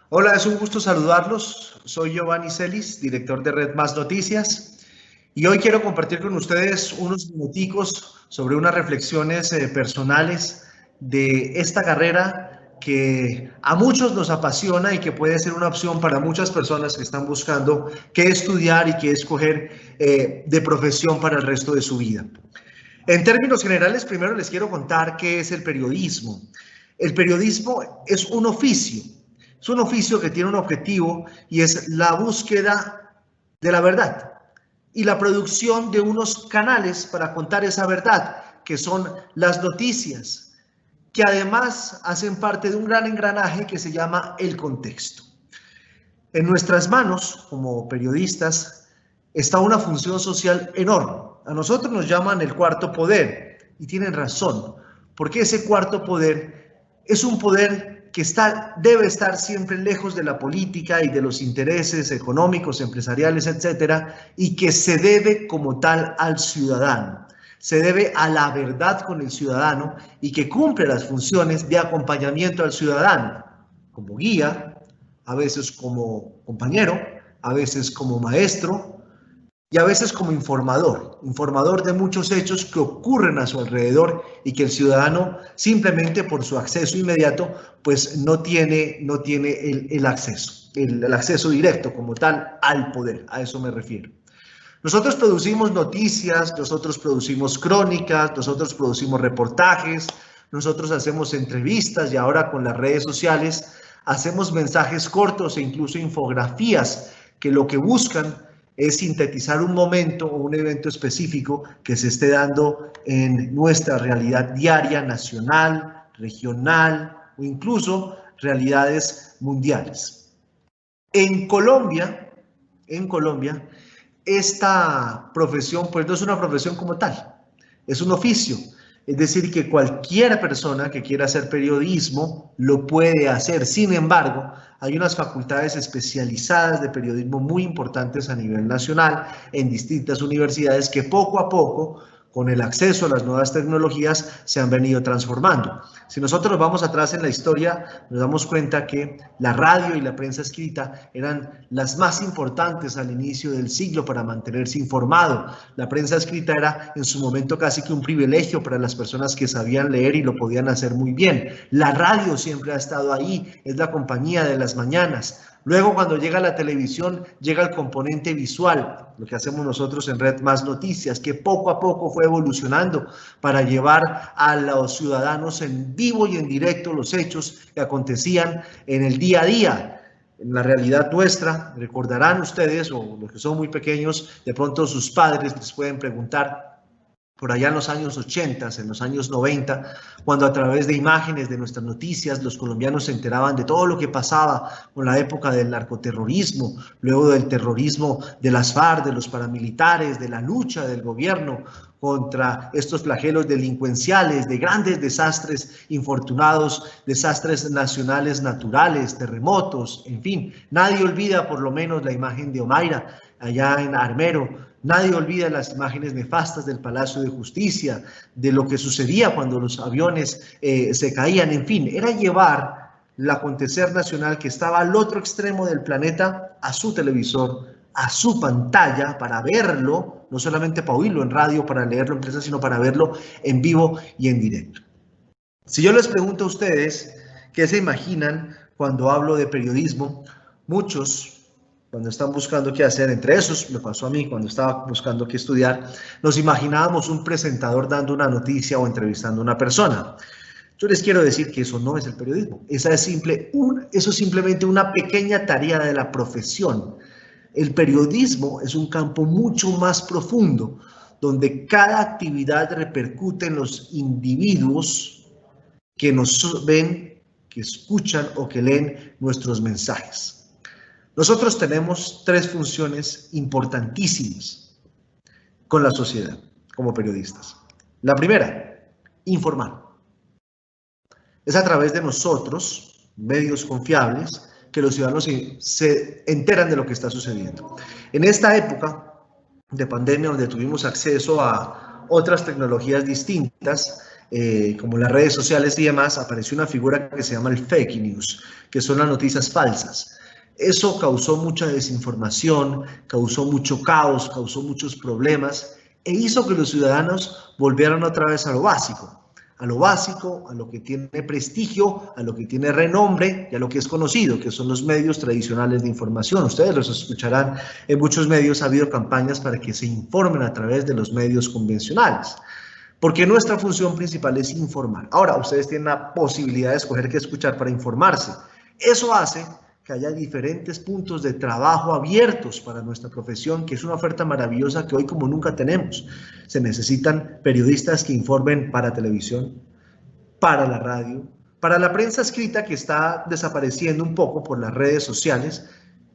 Hola, es un gusto saludarlos. Soy Giovanni Celis, director de Red Más Noticias, y hoy quiero compartir con ustedes unos minuticos sobre unas reflexiones personales de esta carrera que a muchos nos apasiona y que puede ser una opción para muchas personas que están buscando qué estudiar y qué escoger de profesión para el resto de su vida. En términos generales, primero les quiero contar qué es el periodismo. El periodismo es un oficio. Es un oficio que tiene un objetivo y es la búsqueda de la verdad y la producción de unos canales para contar esa verdad, que son las noticias, que además hacen parte de un gran engranaje que se llama el contexto. En nuestras manos, como periodistas, está una función social enorme. A nosotros nos llaman el cuarto poder, y tienen razón, porque ese cuarto poder es un poder que debe estar siempre lejos de la política y de los intereses económicos, empresariales, etcétera, y que se debe como tal al ciudadano. Se debe a la verdad con el ciudadano y que cumple las funciones de acompañamiento al ciudadano, como guía, a veces como compañero, a veces como maestro y a veces como informador de muchos hechos que ocurren a su alrededor y que el ciudadano simplemente por su acceso inmediato pues no tiene el acceso directo como tal al poder, a eso me refiero. Nosotros producimos noticias, nosotros producimos crónicas, nosotros producimos reportajes, nosotros hacemos entrevistas y ahora con las redes sociales hacemos mensajes cortos e incluso infografías que lo que buscan es sintetizar un momento o un evento específico que se esté dando en nuestra realidad diaria, nacional, regional o incluso realidades mundiales. En Colombia, esta profesión pues no es una profesión como tal, es un oficio. Es decir, que cualquier persona que quiera hacer periodismo lo puede hacer. Sin embargo, hay unas facultades especializadas de periodismo muy importantes a nivel nacional en distintas universidades que poco a poco, con el acceso a las nuevas tecnologías, se han venido transformando. Si nosotros nos vamos atrás en la historia, nos damos cuenta que la radio y la prensa escrita eran las más importantes al inicio del siglo para mantenerse informado. La prensa escrita era en su momento casi que un privilegio para las personas que sabían leer y lo podían hacer muy bien. La radio siempre ha estado ahí, es la compañía de las mañanas. Luego, cuando llega la televisión, llega el componente visual, lo que hacemos nosotros en Red Más Noticias, que poco a poco fue evolucionando para llevar a los ciudadanos en vivo y en directo los hechos que acontecían en el día a día. En la realidad nuestra, recordarán ustedes, o los que son muy pequeños, de pronto sus padres les pueden preguntar, por allá en los años 80, en los años 90, cuando a través de imágenes de nuestras noticias los colombianos se enteraban de todo lo que pasaba con la época del narcoterrorismo, luego del terrorismo de las FARC, de los paramilitares, de la lucha del gobierno contra estos flagelos delincuenciales, de grandes desastres infortunados, desastres nacionales naturales, terremotos, en fin. Nadie olvida por lo menos la imagen de Omaira, allá en Armero. Nadie olvida las imágenes nefastas del Palacio de Justicia, de lo que sucedía cuando los aviones se caían. En fin, era llevar el acontecer nacional que estaba al otro extremo del planeta a su televisor, a su pantalla, para verlo, no solamente para oírlo en radio, para leerlo en prensa, sino para verlo en vivo y en directo. Si yo les pregunto a ustedes qué se imaginan cuando hablo de periodismo, muchos, cuando están buscando qué hacer, entre esos me pasó a mí cuando estaba buscando qué estudiar, nos imaginábamos un presentador dando una noticia o entrevistando a una persona. Yo les quiero decir que eso no es el periodismo, eso es simplemente una pequeña tarea de la profesión. El periodismo es un campo mucho más profundo, donde cada actividad repercute en los individuos que nos ven, que escuchan o que leen nuestros mensajes. Nosotros tenemos tres funciones importantísimas con la sociedad como periodistas. La primera, informar. Es a través de nosotros, medios confiables, que los ciudadanos se enteran de lo que está sucediendo. En esta época de pandemia, donde tuvimos acceso a otras tecnologías distintas, como las redes sociales y demás, apareció una figura que se llama el fake news, que son las noticias falsas. Eso causó mucha desinformación, causó mucho caos, causó muchos problemas e hizo que los ciudadanos volvieran otra vez a lo básico, a lo que tiene prestigio, a lo que tiene renombre y a lo que es conocido, que son los medios tradicionales de información. Ustedes los escucharán, en muchos medios ha habido campañas para que se informen a través de los medios convencionales, porque nuestra función principal es informar. Ahora, ustedes tienen la posibilidad de escoger qué escuchar para informarse. Eso hace que haya diferentes puntos de trabajo abiertos para nuestra profesión, que es una oferta maravillosa que hoy como nunca tenemos. Se necesitan periodistas que informen para televisión, para la radio, para la prensa escrita que está desapareciendo un poco por las redes sociales,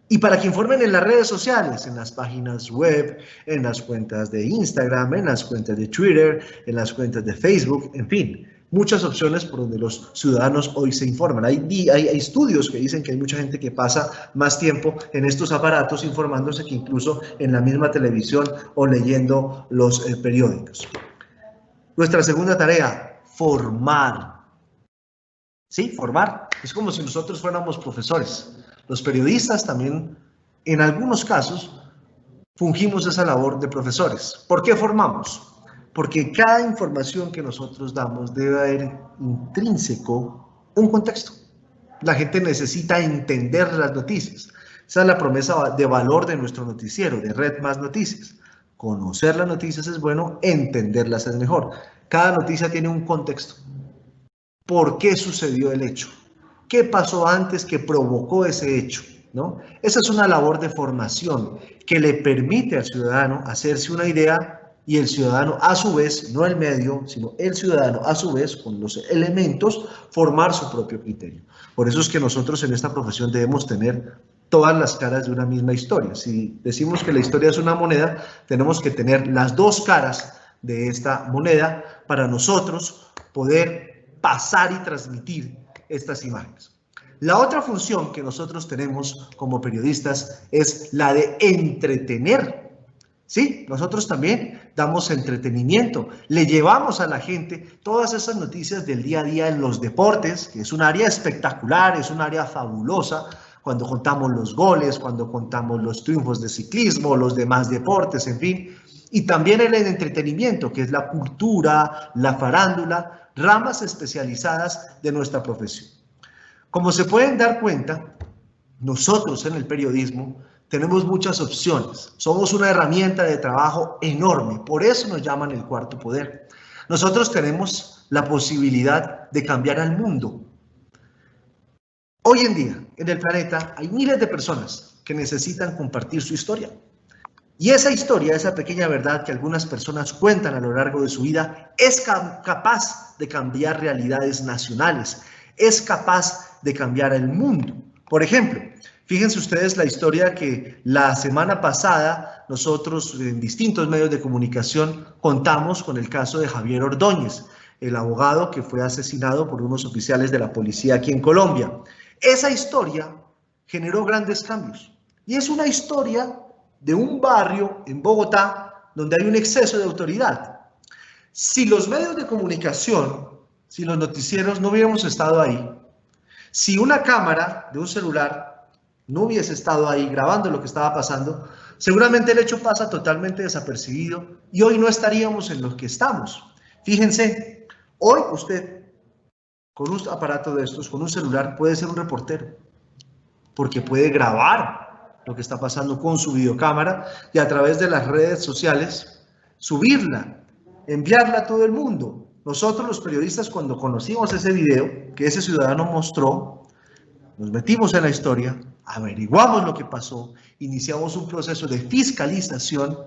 y para que informen en las redes sociales, en las páginas web, en las cuentas de Instagram, en las cuentas de Twitter, en las cuentas de Facebook, en fin. Muchas opciones por donde los ciudadanos hoy se informan. Hay estudios que dicen que hay mucha gente que pasa más tiempo en estos aparatos informándose que incluso en la misma televisión o leyendo los periódicos. Nuestra segunda tarea, formar. Sí, formar. Es como si nosotros fuéramos profesores. Los periodistas también, en algunos casos, fungimos esa labor de profesores. ¿Por qué formamos? Porque cada información que nosotros damos debe haber intrínseco un contexto. La gente necesita entender las noticias. Esa es la promesa de valor de nuestro noticiero, de Red Más Noticias. Conocer las noticias es bueno, entenderlas es mejor. Cada noticia tiene un contexto. ¿Por qué sucedió el hecho? ¿Qué pasó antes que provocó ese hecho? ¿No? Esa es una labor de formación que le permite al ciudadano hacerse una idea y el ciudadano a su vez, no el medio, sino el ciudadano a su vez, con los elementos, formar su propio criterio. Por eso es que nosotros en esta profesión debemos tener todas las caras de una misma historia. Si decimos que la historia es una moneda, tenemos que tener las dos caras de esta moneda para nosotros poder pasar y transmitir estas imágenes. La otra función que nosotros tenemos como periodistas es la de entretener. Sí, nosotros también damos entretenimiento, le llevamos a la gente todas esas noticias del día a día en los deportes, que es un área espectacular, es un área fabulosa, cuando contamos los goles, cuando contamos los triunfos de ciclismo, los demás deportes, en fin, y también en el entretenimiento, que es la cultura, la farándula, ramas especializadas de nuestra profesión. Como se pueden dar cuenta, nosotros en el periodismo tenemos muchas opciones. Somos una herramienta de trabajo enorme. Por eso nos llaman el cuarto poder. Nosotros tenemos la posibilidad de cambiar al mundo. Hoy en día, en el planeta, hay miles de personas que necesitan compartir su historia. Y esa historia, esa pequeña verdad que algunas personas cuentan a lo largo de su vida, es capaz de cambiar realidades nacionales, es capaz de cambiar el mundo. Por ejemplo, fíjense ustedes la historia que la semana pasada nosotros en distintos medios de comunicación contamos con el caso de Javier Ordóñez, el abogado que fue asesinado por unos oficiales de la policía aquí en Colombia. Esa historia generó grandes cambios y es una historia de un barrio en Bogotá donde hay un exceso de autoridad. Si los medios de comunicación, si los noticieros no hubiéramos estado ahí, si una cámara de un celular no hubiese estado ahí grabando lo que estaba pasando, seguramente el hecho pasa totalmente desapercibido y hoy no estaríamos en lo que estamos. Fíjense, hoy usted con un aparato de estos, con un celular, puede ser un reportero, porque puede grabar lo que está pasando con su videocámara y a través de las redes sociales subirla, enviarla a todo el mundo. Nosotros los periodistas, cuando conocimos ese video que ese ciudadano mostró, nos metimos en la historia, averiguamos lo que pasó, iniciamos un proceso de fiscalización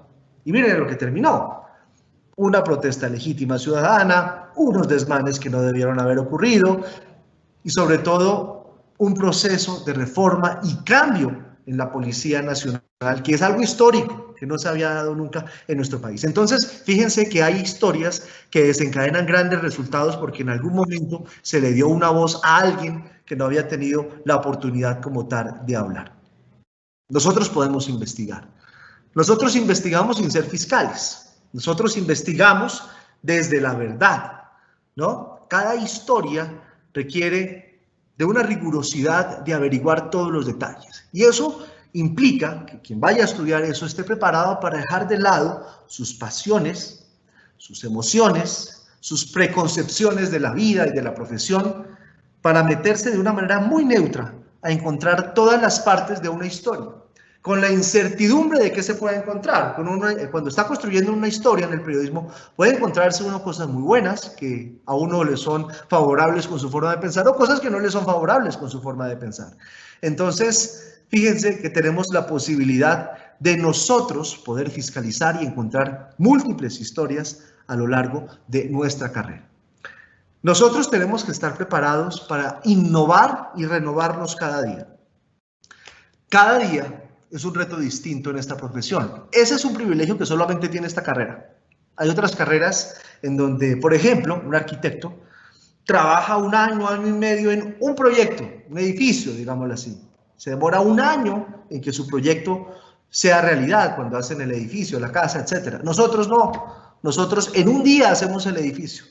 y miren lo que terminó. Una protesta legítima ciudadana, unos desmanes que no debieron haber ocurrido y sobre todo un proceso de reforma y cambio en la Policía Nacional, que es algo histórico, que no se había dado nunca en nuestro país. Entonces, fíjense que hay historias que desencadenan grandes resultados porque en algún momento se le dio una voz a alguien que no había tenido la oportunidad como tal de hablar. Nosotros podemos investigar. Nosotros investigamos sin ser fiscales. Nosotros investigamos desde la verdad, ¿no? Cada historia requiere de una rigurosidad de averiguar todos los detalles. Y eso implica que quien vaya a estudiar eso esté preparado para dejar de lado sus pasiones, sus emociones, sus preconcepciones de la vida y de la profesión, para meterse de una manera muy neutra a encontrar todas las partes de una historia, con la incertidumbre de qué se puede encontrar. Cuando está construyendo una historia en el periodismo, puede encontrarse uno cosas muy buenas que a uno le son favorables con su forma de pensar o cosas que no le son favorables con su forma de pensar. Entonces, fíjense que tenemos la posibilidad de nosotros poder fiscalizar y encontrar múltiples historias a lo largo de nuestra carrera. Nosotros tenemos que estar preparados para innovar y renovarnos cada día. Cada día es un reto distinto en esta profesión. Ese es un privilegio que solamente tiene esta carrera. Hay otras carreras en donde, por ejemplo, un arquitecto trabaja un año, año y medio en un proyecto, un edificio, digámoslo así. Se demora un año en que su proyecto sea realidad, cuando hacen el edificio, la casa, etc. Nosotros no. Nosotros en un día hacemos el edificio.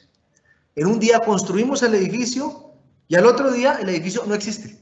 En un día construimos el edificio y al otro día el edificio no existe.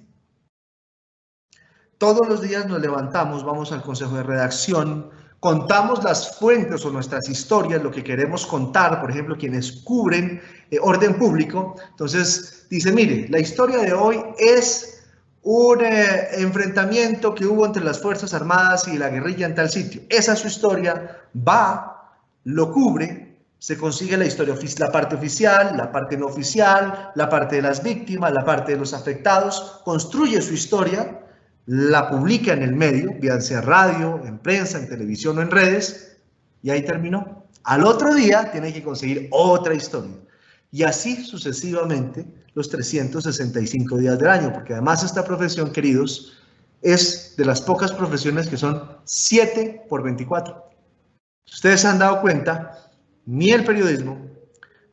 Todos los días nos levantamos, vamos al consejo de redacción, contamos las fuentes o nuestras historias, lo que queremos contar, por ejemplo, quienes cubren orden público. Entonces dice, mire, la historia de hoy es un enfrentamiento que hubo entre las Fuerzas Armadas y la guerrilla en tal sitio. Esa es su historia, va, lo cubre, se consigue la historia, la parte oficial, la parte no oficial, la parte de las víctimas, la parte de los afectados, construye su historia, la publica en el medio, bien sea radio, en prensa, en televisión o en redes, y ahí terminó. Al otro día tiene que conseguir otra historia. Y así sucesivamente los 365 días del año, porque además esta profesión, queridos, es de las pocas profesiones que son 7 por 24. Si ustedes se han dado cuenta, ni el periodismo,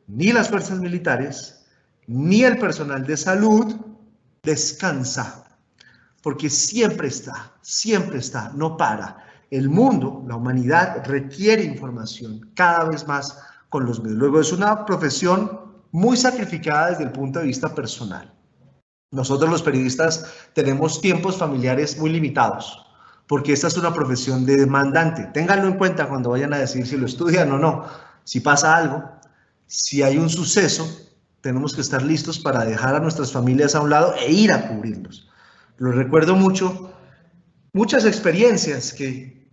ni las fuerzas militares, ni el personal de salud descansa, porque siempre está, no para. El mundo, la humanidad requiere información cada vez más con los medios. Luego es una profesión muy sacrificada desde el punto de vista personal. Nosotros los periodistas tenemos tiempos familiares muy limitados, porque esta es una profesión de demandante. Ténganlo en cuenta cuando vayan a decir si lo estudian o no. Si pasa algo, si hay un suceso, tenemos que estar listos para dejar a nuestras familias a un lado e ir a cubrirlos. Lo recuerdo mucho, muchas experiencias que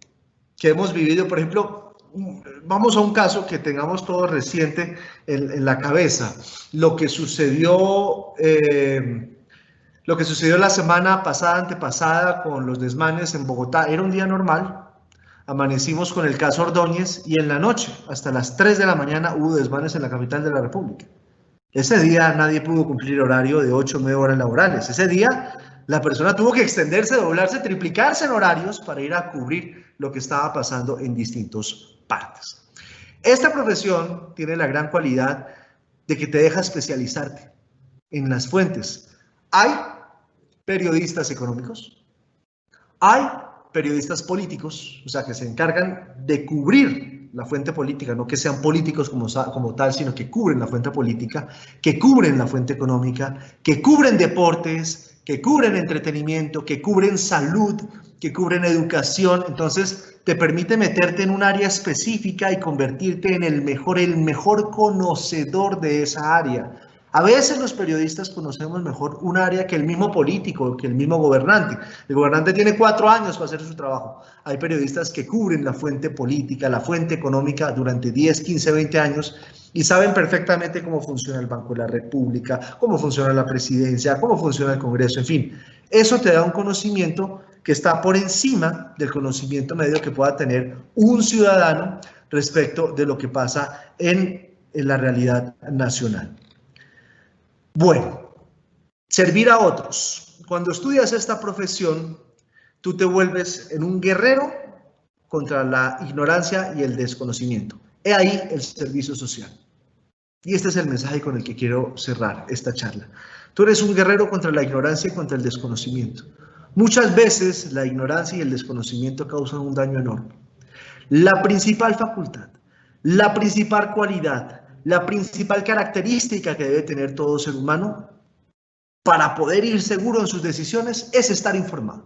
hemos vivido. Por ejemplo, vamos a un caso que tengamos todo reciente en la cabeza. Lo que sucedió la semana pasada, antepasada, con los desmanes en Bogotá. Era un día normal. Amanecimos con el caso Ordóñez y en la noche, hasta las 3 de la mañana, hubo desmanes en la capital de la República. Ese día nadie pudo cumplir horario de 8 o 9 horas laborales. Ese día la persona tuvo que extenderse, doblarse, triplicarse en horarios para ir a cubrir lo que estaba pasando en distintas partes. Esta profesión tiene la gran cualidad de que te deja especializarte en las fuentes. Hay periodistas económicos, hay periodistas políticos, o sea, que se encargan de cubrir la fuente política, no que sean políticos como tal, sino que cubren la fuente política, que cubren la fuente económica, que cubren deportes, que cubren entretenimiento, que cubren salud, que cubren educación. Entonces te permite meterte en un área específica y convertirte en el mejor conocedor de esa área. A veces los periodistas conocemos mejor un área que el mismo político, que el mismo gobernante. El gobernante tiene 4 años para hacer su trabajo. Hay periodistas que cubren la fuente política, la fuente económica durante 10, 15, 20 años y saben perfectamente cómo funciona el Banco de la República, cómo funciona la presidencia, cómo funciona el Congreso, en fin. Eso te da un conocimiento que está por encima del conocimiento medio que pueda tener un ciudadano respecto de lo que pasa en la realidad nacional. Bueno, servir a otros. Cuando estudias esta profesión, tú te vuelves en un guerrero contra la ignorancia y el desconocimiento. He ahí el servicio social. Y este es el mensaje con el que quiero cerrar esta charla. Tú eres un guerrero contra la ignorancia y contra el desconocimiento. Muchas veces la ignorancia y el desconocimiento causan un daño enorme. La principal facultad, La principal cualidad, la principal característica que debe tener todo ser humano para poder ir seguro en sus decisiones es estar informado.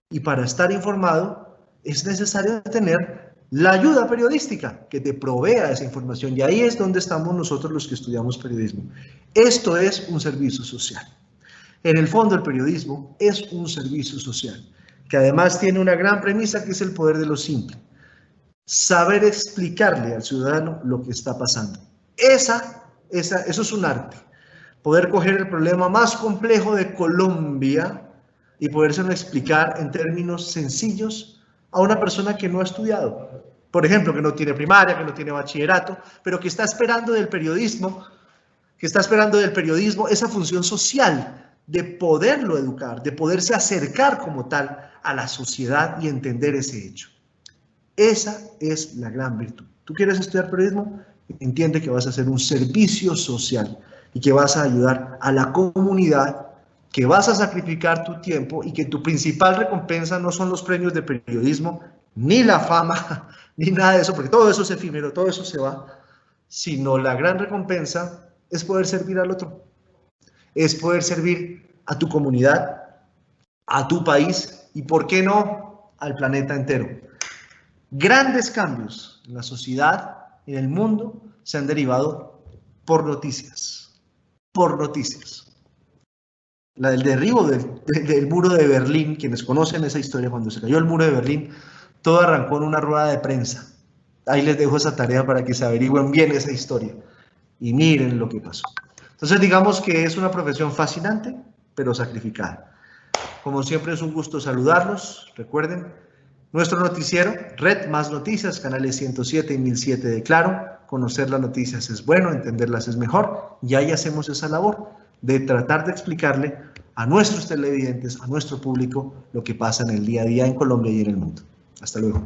Y para estar informado es necesario tener la ayuda periodística que te provea esa información. Y ahí es donde estamos nosotros los que estudiamos periodismo. Esto es un servicio social. En el fondo, el periodismo es un servicio social, que además tiene una gran premisa que es el poder de lo simple. Saber explicarle al ciudadano lo que está pasando. Eso es un arte. Poder coger el problema más complejo de Colombia y podérselo explicar en términos sencillos a una persona que no ha estudiado. Por ejemplo, que no tiene primaria, que no tiene bachillerato, pero que está esperando del periodismo, esa función social de poderlo educar, de poderse acercar como tal a la sociedad y entender ese hecho. Esa es la gran virtud. ¿Tú quieres estudiar periodismo? Entiende que vas a hacer un servicio social y que vas a ayudar a la comunidad, que vas a sacrificar tu tiempo y que tu principal recompensa no son los premios de periodismo, ni la fama, ni nada de eso, porque todo eso es efímero, todo eso se va, sino la gran recompensa es poder servir al otro, es poder servir a tu comunidad, a tu país y, ¿por qué no?, al planeta entero. Grandes cambios en la sociedad, en el mundo, se han derivado por noticias. La del derribo del muro de Berlín, quienes conocen esa historia, cuando se cayó el muro de Berlín, todo arrancó en una rueda de prensa. Ahí les dejo esa tarea para que se averigüen bien esa historia y miren lo que pasó. Entonces, digamos que es una profesión fascinante, pero sacrificada. Como siempre, es un gusto saludarlos. Recuerden, nuestro noticiero, Red Más Noticias, canales 107 y 1007 de Claro. Conocer las noticias es bueno, entenderlas es mejor. Y ahí hacemos esa labor de tratar de explicarle a nuestros televidentes, a nuestro público, lo que pasa en el día a día en Colombia y en el mundo. Hasta luego.